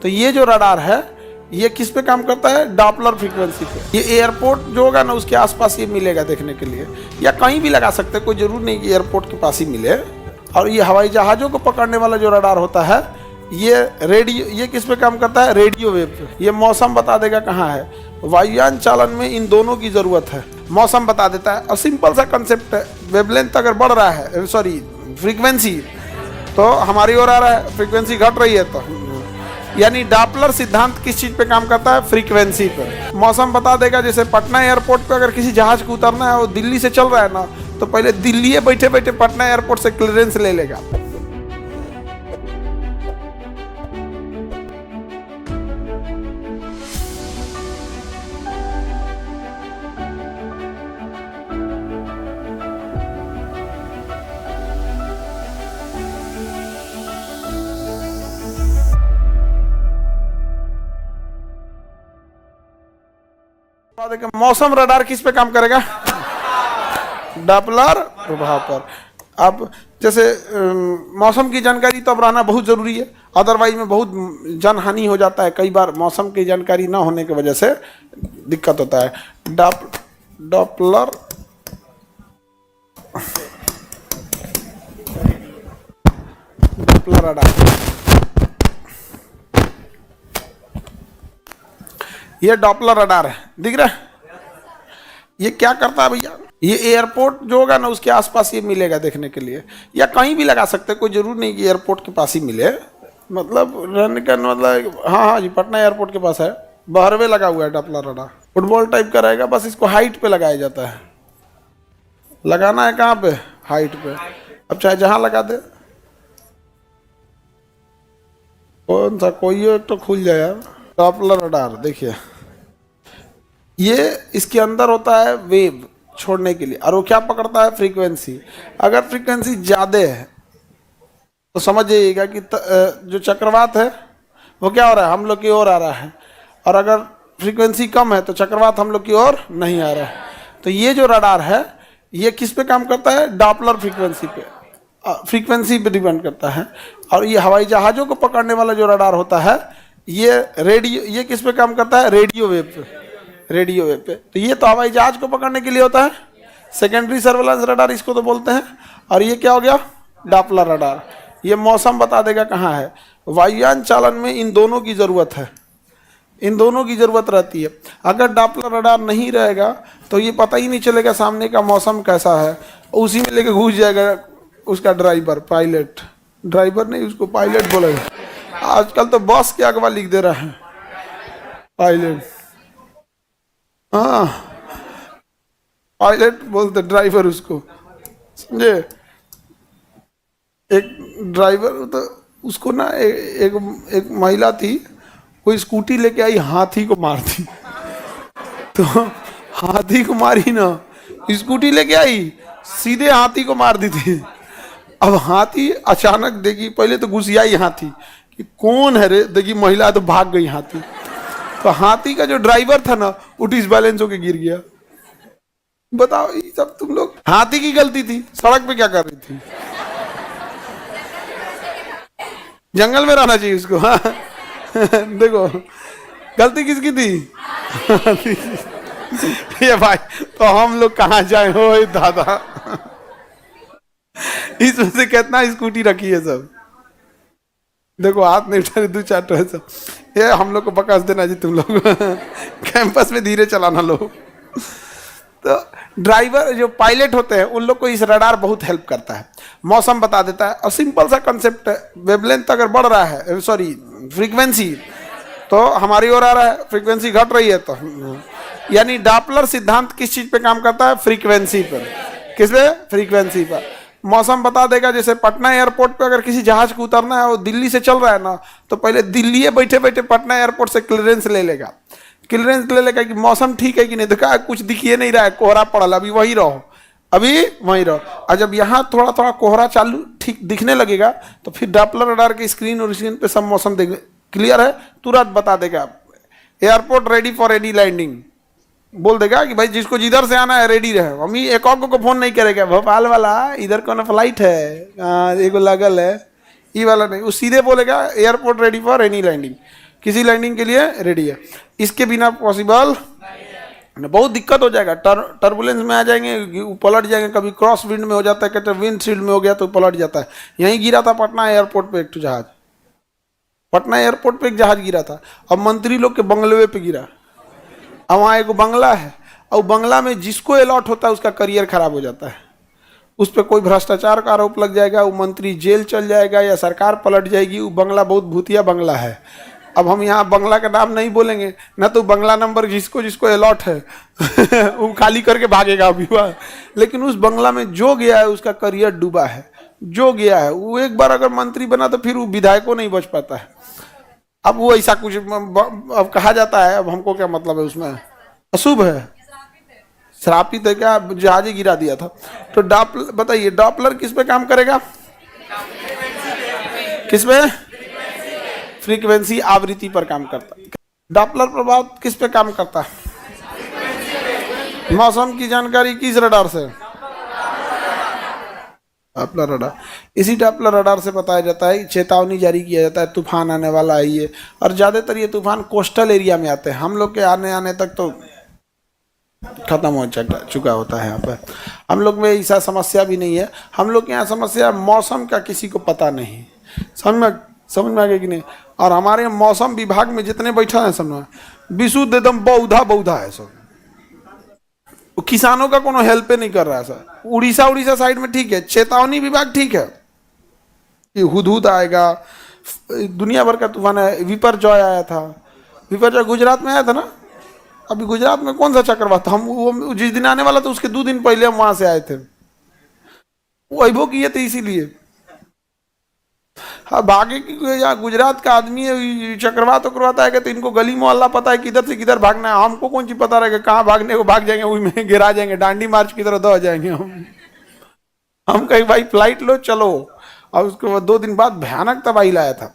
तो ये जो रडार है ये किस पे काम करता है? डॉपलर फ्रीक्वेंसी पे। ये एयरपोर्ट जो होगा ना उसके आसपास ये मिलेगा देखने के लिए, या कहीं भी लगा सकते हैं, कोई जरूर नहीं कि एयरपोर्ट के पास ही मिले। और ये हवाई जहाज़ों को पकड़ने वाला जो रडार होता है ये रेडियो, ये किस पे काम करता है? रेडियो वेव पे। ये मौसम बता देगा कहाँ है। वायुयान चालन में इन दोनों की ज़रूरत है। मौसम बता देता है और सिंपल सा कंसेप्ट है, वेवलेंथ अगर बढ़ रहा है, सॉरी फ्रीक्वेंसी, तो हमारी ओर आ रहा है, फ्रीक्वेंसी घट रही है, तो यानी डॉपलर सिद्धांत किस चीज़ पे काम करता है? फ्रीक्वेंसी पर। मौसम बता देगा, जैसे पटना एयरपोर्ट पे अगर किसी जहाज़ को उतरना है और दिल्ली से चल रहा है ना, तो पहले दिल्ली बैठे बैठे पटना एयरपोर्ट से क्लियरेंस ले लेगा। मौसम रडार किस पे काम करेगा? डॉपलर प्रभाव पर। अब जैसे मौसम की जानकारी तो अब रहना बहुत ज़रूरी है, अदरवाइज में बहुत जनहानि हो जाता है। कई बार मौसम की जानकारी ना होने की वजह से दिक्कत होता है। डॉपलर रडार, ये डॉपलर रडार है, दिख रहा है? ये क्या करता है भैया? ये एयरपोर्ट जो होगा ना उसके आसपास ये मिलेगा देखने के लिए, या कहीं भी लगा सकते हैं, कोई जरूर नहीं कि एयरपोर्ट के पास ही मिले। मतलब रहने का मतलब, हाँ जी, पटना एयरपोर्ट के पास है, बहरवे लगा हुआ है डॉपलर रडार। फुटबॉल टाइप का रहेगा, बस इसको हाइट पे लगाया जाता है। लगाना है कहाँ पे? हाइट पे। अब चाहे जहाँ लगा दे, कौन सा कोई एक तो खुल जाए यार। डॉपलर रडार देखिए, ये इसके अंदर होता है वेव छोड़ने के लिए, और वो क्या पकड़ता है? फ्रीक्वेंसी। अगर फ्रीक्वेंसी ज़्यादा है तो समझ जाइएगा कि जो चक्रवात है वो क्या हो रहा है? हम लोग की ओर आ रहा है। और अगर फ्रीक्वेंसी कम है तो चक्रवात हम लोग की ओर नहीं आ रहा है। तो ये जो रडार है ये किस पे काम करता है? डॉपलर फ्रीक्वेंसी पे, फ्रीक्वेंसी पे डिपेंड करता है। और ये हवाई जहाज़ों को पकड़ने वाला जो रडार होता है ये रेडियो, ये किस पे काम करता है? रेडियो वेव पे। रेडियो वेव पे। तो ये तो हवाई जहाज को पकड़ने के लिए होता है, सेकेंडरी सर्वेलेंस रडार इसको तो बोलते हैं। और ये क्या हो गया? Doppler radar. ये मौसम बता देगा कहाँ है। वायुयान चालन में इन दोनों की ज़रूरत है, इन दोनों की ज़रूरत रहती है। अगर डॉपलर रडार नहीं रहेगा तो ये पता ही नहीं चलेगा सामने का मौसम कैसा है, उसी में लेके घुस जाएगा उसका ड्राइवर, पायलट। ड्राइवर नहीं, उसको पायलट बोलेगा। आजकल तो बस के अगवा लिख दे रहा है पायलट। हाँ, पायलट बोलते ड्राइवर उसको, समझे? एक ड्राइवर तो उसको ना एक महिला थी, कोई स्कूटी लेके आई, हाथी को मार दी। तो हाथी को मारी ना, स्कूटी लेके आई सीधे हाथी को मार दी थी। अब हाथी अचानक देखी, पहले तो घुसियाई हाथी कि कौन है रे, देखी महिला तो भाग गई हाथी। तो हाथी का जो ड्राइवर था ना वो डिसबैलेंस होके गिर गया। बताओ, ये सब तुम लोग, हाथी की गलती थी, सड़क पे क्या कर रही थी? जंगल में रहना चाहिए उसको। हाँ देखो गलती किसकी थी? ये भाई, तो हम लोग कहाँ जाए हो दादा। इसमें से कितना स्कूटी रखी है सब, देखो हाथ नहीं उठा रहे, दो चार तो है सब। ये हम लोग को बकस देना जी तुम लोग। कैंपस में धीरे चलाना लोग। तो ड्राइवर जो पायलट होते हैं उन लोग को इस रडार बहुत हेल्प करता है। मौसम बता देता है और सिंपल सा कंसेप्ट है, वेवलेंथ अगर बढ़ रहा है, सॉरी फ्रीक्वेंसी, तो हमारी ओर आ रहा है, फ्रीक्वेंसी घट रही है, तो यानी डॉपलर सिद्धांत किस चीज़ पे काम करता है? फ्रीक्वेंसी पर। किस पे? फ्रीक्वेंसी पर। मौसम बता देगा, जैसे पटना एयरपोर्ट पे अगर किसी जहाज़ को उतरना है और दिल्ली से चल रहा है ना, तो पहले दिल्ली बैठे बैठे पटना एयरपोर्ट से क्लियरेंस ले लेगा। क्लियरेंस ले लेगा कि मौसम ठीक है कि नहीं। देखा कुछ दिखिए नहीं रहा है, कोहरा पड़ल, अभी वही रहो, अभी वहीं रहो। और जब यहाँ थोड़ा थोड़ा कोहरा चालू ठीक दिखने लगेगा तो फिर डॉपलर रडार की स्क्रीन और स्क्रीन पे सब मौसम देख, क्लियर है, तुरंत बता देगा airport ready for any landing, बोल देगा कि भाई जिसको जिधर से आना है रेडी रहे। मम्मी एक और को फोन नहीं करेगा, भोपाल वाला इधर कौन फ्लाइट है, एगो लगल है, ये वाला नहीं, वो सीधे बोलेगा airport ready for any landing. किसी लैंडिंग के लिए रेडी है। इसके बिना पॉसिबल, बहुत दिक्कत हो जाएगा, टर्बुलेंस में आ जाएंगे, पलट जाएंगे, कभी क्रॉस विंड में हो जाता है, कहते हैं विंड शील्ड में हो गया तो पलट जाता है। यहीं गिरा था पटना एयरपोर्ट पे एक जहाज, पटना एयरपोर्ट पे एक जहाज गिरा था, अब मंत्री लोग के बंगलवे पे गिरा। अब वहाँ एक बंगला है, और बंगला में जिसको अलॉट होता है उसका करियर खराब हो जाता है, उस पर कोई भ्रष्टाचार का आरोप लग जाएगा, वो मंत्री जेल चल जाएगा या सरकार पलट जाएगी। वो बंगला बहुत भूतिया बंगला है। अब हम यहाँ बंगला का नाम नहीं बोलेंगे ना, तो बंगला नंबर जिसको जिसको अलॉट है वो खाली करके भागेगा अभी वह। लेकिन उस बंगला में जो गया है उसका करियर डूबा है, जो गया है वो एक बार अगर मंत्री बना तो फिर वो विधायकों नहीं बच पाता है। अब वो ऐसा कुछ अब कहा जाता है, अब हमको क्या मतलब है उसमें, अशुभ है, श्रापित है क्या, जहाज ही गिरा दिया था। तो डॉपलर बताइए, डॉपलर किस पे काम करेगा, किस पे, फ्रीक्वेंसी आवृत्ति पर काम करता है। डॉपलर प्रभाव किस पे काम करता है, मौसम की जानकारी किस रडार से, डॉपलर रडार। इसी डॉपलर रडार से बताया जाता है, चेतावनी जारी किया जाता है तूफान आने वाला है ये, और ज्यादातर ये तूफान कोस्टल एरिया में आते हैं, हम लोग के आने तक तो खत्म हो चुका होता है। यहाँ पर हम लोग में ऐसा समस्या भी नहीं है, हम लोग के यहाँ समस्या मौसम का किसी को पता नहीं, समझ में आ गया कि नहीं। और हमारे मौसम विभाग में जितने बैठा है सब विशुद्ध एकदम बौधा है सब, किसानों का कोनो हेल्प नहीं कर रहा है सर। उड़ीसा साइड में ठीक है, चेतावनी विभाग ठीक है कि हुदहुद आएगा, दुनिया भर का तूफान है, विपरजॉय आया था, विपरजॉय गुजरात में आया था ना, अभी गुजरात में कौन सा चक्रवात था, हम वो जिस दिन आने वाला था उसके 2 दिन पहले हम वहां से आए थे, वो अनुभव किए थे इसीलिए। हाँ, बाकी गुजरात का आदमी है, चक्रवात आएगा तो इनको गली मोहल्ला पता है किधर से किधर भागना है, हमको कौन सी पता रहेगा कहाँ भागने को, भाग जाएंगे वही में गिरा जाएंगे, डांडी मार्च की तरह दौड़ जाएंगे हम कहीं भाई फ्लाइट लो चलो। और उसके बाद 2 दिन बाद भयानक तबाही लाया था।